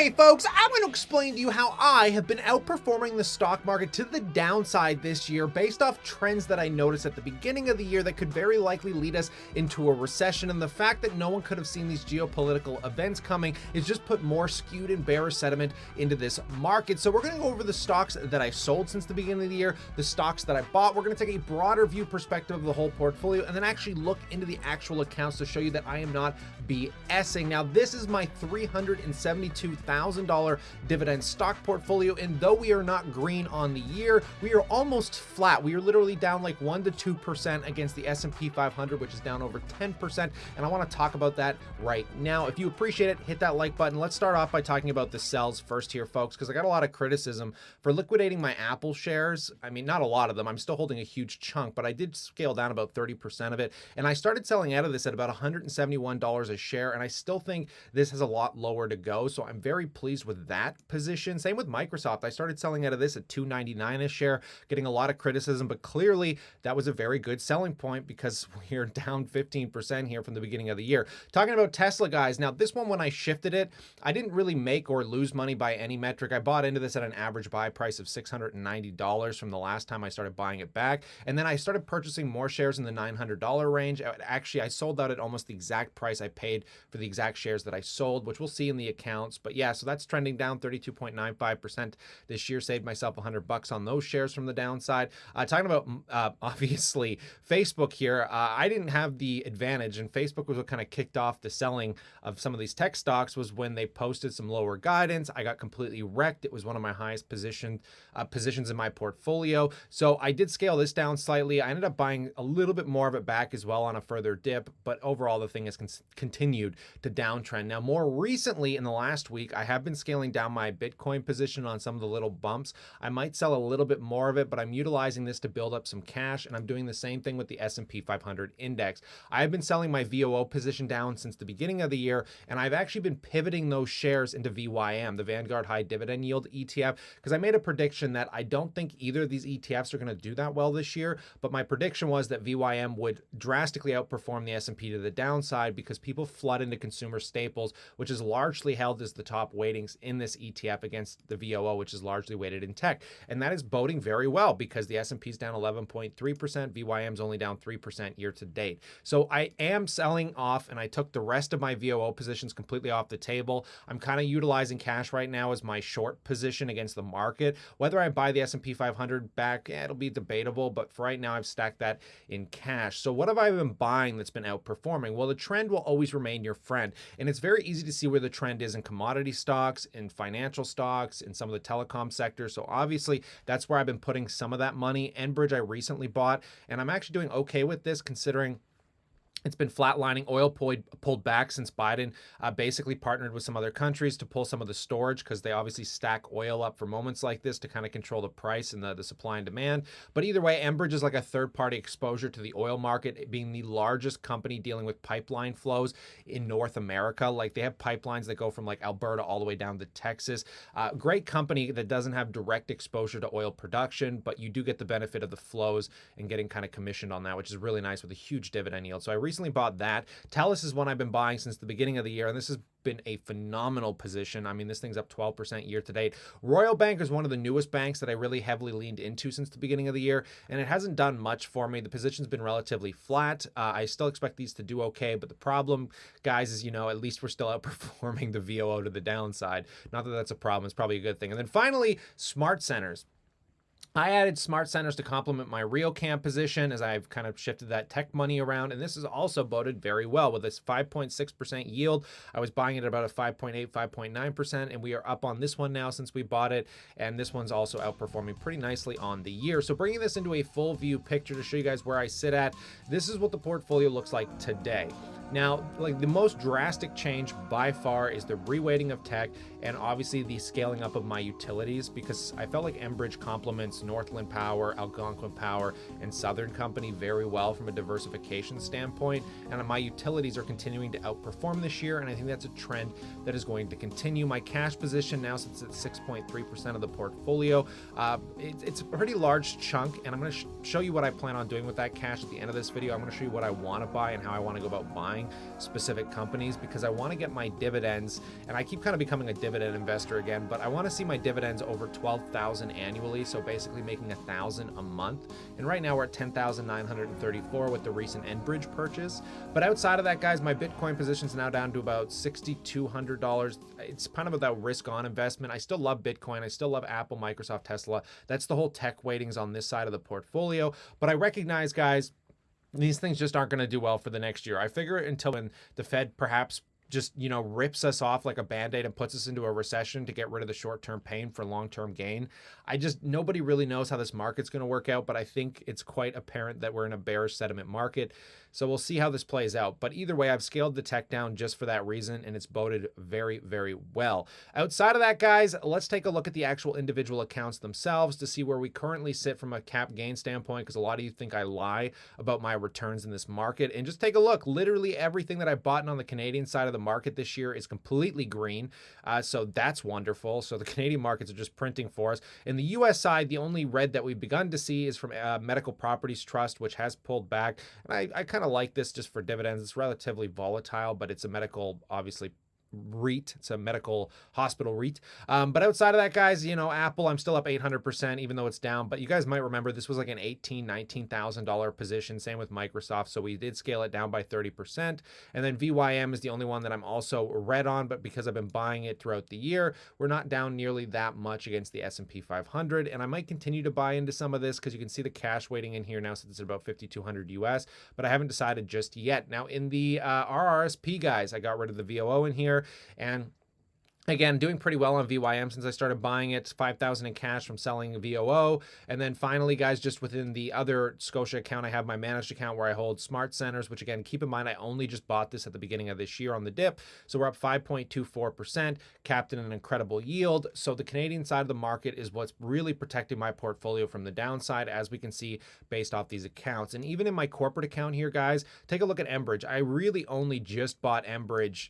Today, folks, I'm going to explain to you how I have been outperforming the stock market to the downside this year based off trends that I noticed at the beginning of the year that could very likely lead us into a recession. And the fact that no one could have seen these geopolitical events coming is just put more skewed and bearish sentiment into this market. So we're going to go over the stocks that I sold since the beginning of the year, the stocks that I bought. We're going to take a broader view perspective of the whole portfolio and then actually look into the actual accounts to show you that I am not BSing. Now, this is my $372,000 dividend stock portfolio, and though we are not green on the year, we are almost flat. We are literally down like 1 to 2% against the S&P 500, which is down over 10%, and I want to talk about that right now. If you appreciate it, hit that like button. Let's start off by talking about the sells first here, folks, because I got a lot of criticism for liquidating my Apple shares. I mean, not a lot of them. I'm still holding a huge chunk, but I did scale down about 30% of it, and I started selling out of this at about $171 a share, and I still think this has a lot lower to go, so I'm very pleased with that position. Same with Microsoft. I started selling out of this at $299 a share, getting a lot of criticism, but clearly that was a very good selling point because we're down 15% here from the beginning of the year. Talking about Tesla, guys, now this one, when I shifted it, I didn't really make or lose money by any metric. I bought into this at an average buy price of $690 from the last time I started buying it back, and then I started purchasing more shares in the $900 range. Actually, I sold out at almost the exact price I paid for the exact shares that I sold, which we'll see in the accounts. But yeah, so that's trending down 32.95% this year. Saved myself $100 on those shares from the downside. Talking about obviously Facebook here, I didn't have the advantage, and Facebook was what kind of kicked off the selling of some of these tech stocks was when they posted some lower guidance. I got completely wrecked. It was one of my highest positions in my portfolio. So I did scale this down slightly. I ended up buying a little bit more of it back as well on a further dip, but overall the thing has continued to downtrend. Now, more recently in the last week, I have been scaling down my Bitcoin position on some of the little bumps. I might sell a little bit more of it, but I'm utilizing this to build up some cash, and I'm doing the same thing with the S&P 500 index. I have been selling my VOO position down since the beginning of the year, and I've actually been pivoting those shares into VYM, the Vanguard High Dividend Yield ETF, because I made a prediction that I don't think either of these ETFs are going to do that well this year, but my prediction was that VYM would drastically outperform the S&P to the downside because people flood into consumer staples, which is largely held as the top weightings in this ETF against the VOO, which is largely weighted in tech. And that is boding very well because the S&P is down 11.3%, VYM is only down 3% year to date. So I am selling off, and I took the rest of my VOO positions completely off the table. I'm kind of utilizing cash right now as my short position against the market. Whether I buy the S&P 500 back, it'll be debatable, but for right now, I've stacked that in cash. So what have I been buying that's been outperforming? Well, the trend will always remain your friend, and it's very easy to see where the trend is in commodity stocks, in financial stocks, in some of the telecom sectors. So obviously, that's where I've been putting some of that money. Enbridge I recently bought, and I'm actually doing okay with this considering it's been flatlining. Oil pulled back since Biden basically partnered with some other countries to pull some of the storage because they obviously stack oil up for moments like this to kind of control the price and the supply and demand. But either way, Enbridge is like a third-party exposure to the oil market, being the largest company dealing with pipeline flows in North America. Like they have pipelines that go from like Alberta all the way down to Texas. Great company that doesn't have direct exposure to oil production, but you do get the benefit of the flows and getting kind of commissioned on that, which is really nice with a huge dividend yield. So I recently bought that. Telus is one I've been buying since the beginning of the year, and this has been a phenomenal position. I mean, this thing's up 12% year to date. Royal Bank is one of the newest banks that I really heavily leaned into since the beginning of the year, and it hasn't done much for me. The position's been relatively flat. I still expect these to do okay, but the problem, guys, is, at least we're still outperforming the VOO to the downside. Not that that's a problem. It's probably a good thing. And then finally, smart centers. I added smart centers to complement my RioCam position as I've kind of shifted that tech money around, and this has also boded very well with this 5.6% yield. I was buying it at about a 5.8, 5.9%, and we are up on this one now since we bought it, and this one's also outperforming pretty nicely on the year. So bringing this into a full view picture to show you guys where I sit at, this is what the portfolio looks like today. Now, like the most drastic change by far is the reweighting of tech and obviously the scaling up of my utilities, because I felt like Enbridge complements stocks, Northland Power, Algonquin Power, and Southern Company very well from a diversification standpoint. And my utilities are continuing to outperform this year, and I think that's a trend that is going to continue. My cash position now sits at 6.3% of the portfolio. It's a pretty large chunk, and I'm going to show you what I plan on doing with that cash at the end of this video. I'm going to show you what I want to buy and how I want to go about buying specific companies, because I want to get my dividends, and I keep kind of becoming a dividend investor again, but I want to see my dividends over 12,000 annually, so basically making 1,000 a month. And right now we're at 10,934 with the recent Enbridge purchase. But outside of that, guys, my Bitcoin position is now down to about $6,200. It's kind of that risk-on investment. I still love Bitcoin. I still love Apple, Microsoft, Tesla. That's the whole tech weightings on this side of the portfolio. But I recognize, guys, these things just aren't going to do well for the next year. I figure until when the Fed perhaps just, rips us off like a Band-Aid and puts us into a recession to get rid of the short-term pain for long-term gain. Nobody really knows how this market's going to work out, but I think it's quite apparent that we're in a bearish sentiment market. So we'll see how this plays out. But either way, I've scaled the tech down just for that reason, and it's boded very, very well. Outside of that, guys, let's take a look at the actual individual accounts themselves to see where we currently sit from a cap gain standpoint, because a lot of you think I lie about my returns in this market. And just take a look. Literally everything that I bought on the Canadian side of the market this year is completely green. So that's wonderful. So the Canadian markets are just printing for us. In the US side, the only red that we've begun to see is from Medical Properties Trust, which has pulled back. And I kind of like this just for dividends. It's relatively volatile, but it's a medical, obviously, REIT. It's a medical hospital REIT. But outside of that, guys, Apple, I'm still up 800%, even though it's down. But you guys might remember this was like an $18,000, $19,000 position. Same with Microsoft. So we did scale it down by 30%. And then VYM is the only one that I'm also red on. But because I've been buying it throughout the year, we're not down nearly that much against the S&P 500. And I might continue to buy into some of this because you can see the cash weighting in here now, since it's about 5,200 US. But I haven't decided just yet. Now, in the RRSP, guys, I got rid of the VOO in here. And again, doing pretty well on VYM since I started buying it. 5,000 in cash from selling VOO. And then finally, guys, just within the other Scotia account, I have my managed account where I hold Smart Centers, which again, keep in mind, I only just bought this at the beginning of this year on the dip. So we're up 5.24%, capped in an incredible yield. So the Canadian side of the market is what's really protecting my portfolio from the downside, as we can see based off these accounts. And even in my corporate account here, guys, take a look at Enbridge. I really only just bought Enbridge,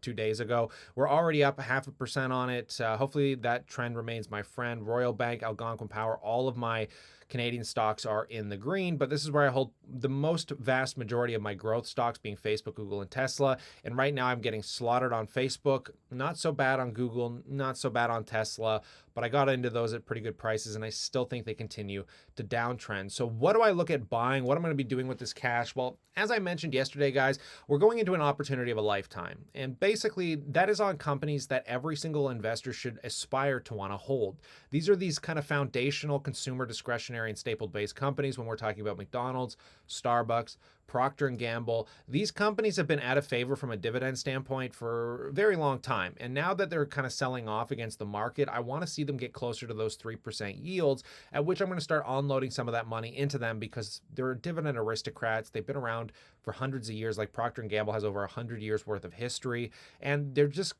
2 days ago. We're already up 0.5% on it. Hopefully that trend remains, my friend. Royal Bank, Algonquin Power, all of my Canadian stocks are in the green, but this is where I hold the most vast majority of my growth stocks, being Facebook, Google, and Tesla. And right now I'm getting slaughtered on Facebook, not so bad on Google, not so bad on Tesla, but I got into those at pretty good prices, and I still think they continue to downtrend. So what do I look at buying? What am I going to be doing with this cash? Well, as I mentioned yesterday, guys, we're going into an opportunity of a lifetime. And basically that is on companies that every single investor should aspire to want to hold. These are these kind of foundational consumer discretionary and staple-based companies. When we're talking about McDonald's, Starbucks, Procter & Gamble, these companies have been out of favor from a dividend standpoint for a very long time. And now that they're kind of selling off against the market, I want to see them get closer to those 3% yields, at which I'm going to start unloading some of that money into them, because they're dividend aristocrats. They've been around for hundreds of years. Like Procter & Gamble has over 100 years worth of history, and they're just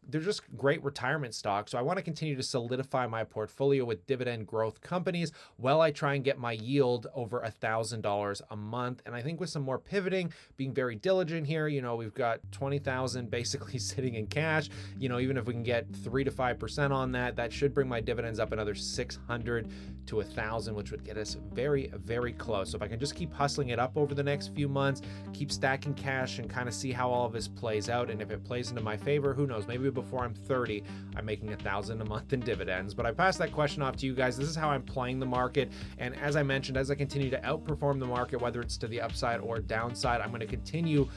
great retirement stocks. So I want to continue to solidify my portfolio with dividend growth companies while I try and get my yield over $1,000 a month. And I think with some more pivoting, being very diligent here, we've got 20,000 basically sitting in cash. Even if we can get 3 to 5% on that, that should bring my dividends up another 600 to 1,000, which would get us very, very close. So if I can just keep hustling it up over the next few months, keep stacking cash, and kind of see how all of this plays out. And if it plays into my favor, who knows, maybe before I'm 30, I'm making 1,000 a month in dividends. But I pass that question off to you guys. This is how I'm playing the market. And as I mentioned, as I continue to outperform the market, whether it's to the upside or downside, I'm going to continue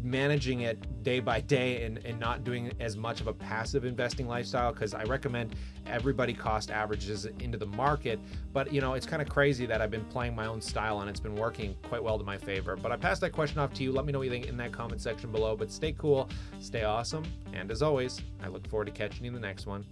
managing it day by day and not doing as much of a passive investing lifestyle, because I recommend everybody cost averages into the market. But it's kind of crazy that I've been playing my own style and it's been working quite well to my favor. But I pass that question off to you. Let me know what you think in that comment section below. But stay cool, stay awesome, and as always, I look forward to catching you in the next one.